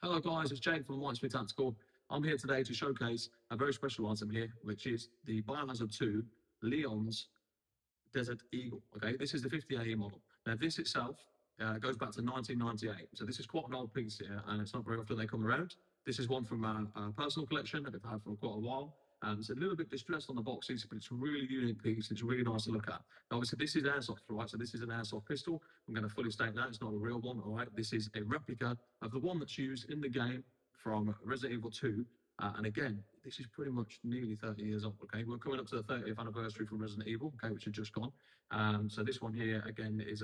Hello guys, it's Jake from Whitespeed Tactical. I'm here today to showcase a very special item here, which is the Biohazard 2 Leon's Desert Eagle. Okay, this is the 50AE model. Now this itself goes back to 1998, so this is quite an old piece here, and it's not very often they come around. This is one from a personal collection that I've had for quite a while. It's a little bit distressed on the boxes, but it's a really unique piece. It's really nice to look at. Now, obviously, this is airsoft, right? So this is an airsoft pistol. I'm going to fully state that it's not a real one, all right? This is a replica of the one that's used in the game from Resident Evil 2. And again, this is pretty much nearly 30 years old, okay? We're coming up to the 30th anniversary from Resident Evil, okay, which had just gone. So this one here, again, is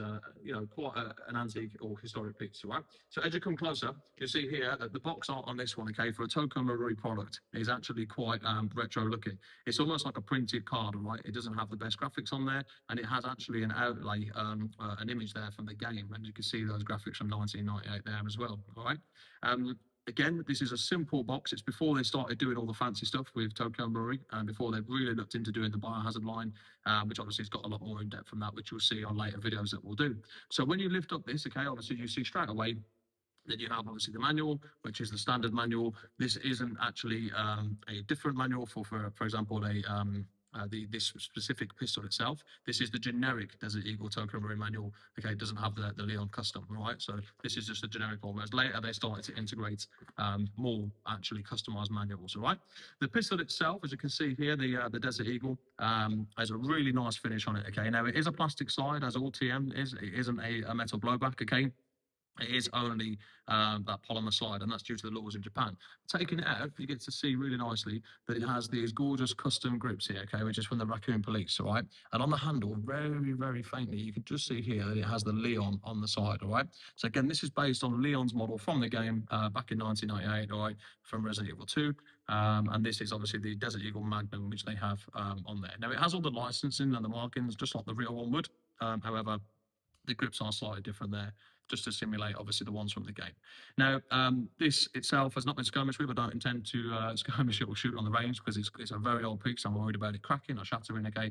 quite an antique or historic piece, right? So as you come closer, you see here that the box art on this one, okay, for a Tokyo Marui product is actually quite retro looking. It's almost like a printed card, right? It doesn't have the best graphics on there, and it has actually an outlay, an image there from the game, and you can see those graphics from 1998 there as well, all right? Again, this is a simple box. It's before they started doing all the fancy stuff with Tokyo Marui, and before they've really looked into doing the Biohazard line, which obviously has got a lot more in depth from that, which you'll see on later videos that we'll do. So when you lift up this, okay, obviously you see straight away that you have obviously the manual, which is the standard manual. This isn't actually a different manual for example, this specific pistol itself. This is the generic Desert Eagle Tokyo Marui manual. Okay, it doesn't have the Leon custom, right? So this is just a generic one. Whereas later they started to integrate more actually customized manuals. All right. The pistol itself, as you can see here, the Desert Eagle has a really nice finish on it. Okay, now it is a plastic slide, as all TM is. It isn't a metal blowback. Okay. It is only that polymer slide, and that's due to the laws in Japan. Taking it out, you get to see really nicely that it has these gorgeous custom grips here, okay, which is from the Raccoon Police, all right? And on the handle, very, very faintly, you can just see here that it has the Leon on the side, all right? So again, this is based on Leon's model from the game back in 1998, all right, from Resident Evil 2. And this is obviously the Desert Eagle Magnum, which they have on there. Now, it has all the licensing and the markings, just like the real one would. However, the grips are slightly different there, just to simulate obviously the ones from the game. Now, this itself has not been skirmished with. I don't intend to skirmish it or shoot on the range because it's a very old piece. I'm worried about it cracking or shattering. Okay,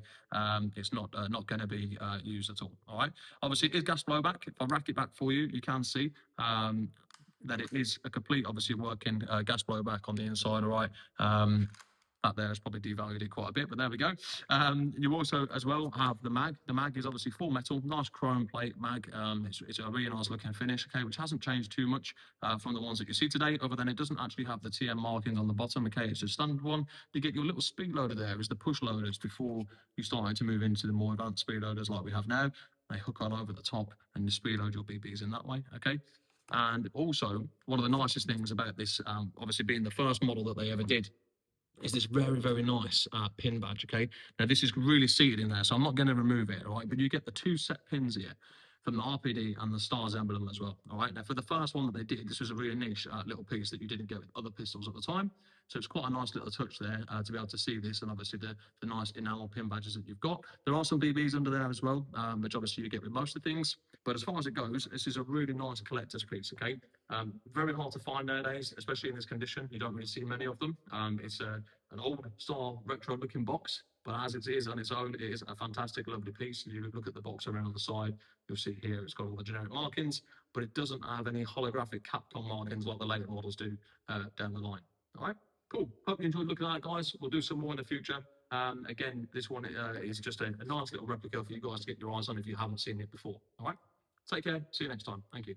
it's not going to be used at all. All right. Obviously, it is gas blowback. If I rack it back for you, you can see that it is a complete, obviously working gas blowback on the inside. All right. That there has probably devalued it quite a bit, but there we go. You also, as well, have the mag. The mag is obviously full metal, nice chrome plate mag. It's a really nice looking finish, okay, which hasn't changed too much from the ones that you see today, other than it doesn't actually have the TM markings on the bottom, okay, it's a standard one. You get your little speed loader there as the push loaders before you start to move into the more advanced speed loaders like we have now. They hook on over the top and you speed load your BBs in that way, okay? And also, one of the nicest things about this, obviously being the first model that they ever did, is this very, very nice pin badge, okay? Now, this is really seated in there, so I'm not going to remove it, all right? But you get the two set pins here from the RPD and the stars emblem as well, all right? Now, for the first one that they did, this was a really niche little piece that you didn't get with other pistols at the time. So it's quite a nice little touch there to be able to see this, and obviously the nice enamel pin badges that you've got. There are some BBs under there as well, which obviously you get with most of the things. But as far as it goes, this is a really nice collector's piece, okay? Very hard to find nowadays, especially in this condition. You don't really see many of them. It's an old style retro looking box, but as it is on its own, it is a fantastic, lovely piece. You look at the box around on the side, you'll see here it's got all the generic markings, but it doesn't have any holographic Capcom markings like the later models do down the line. All right, cool. Hope you enjoyed looking at it, guys. We'll do some more in the future. Again, this one is just a nice little replica for you guys to get your eyes on if you haven't seen it before. All right, take care. See you next time. Thank you.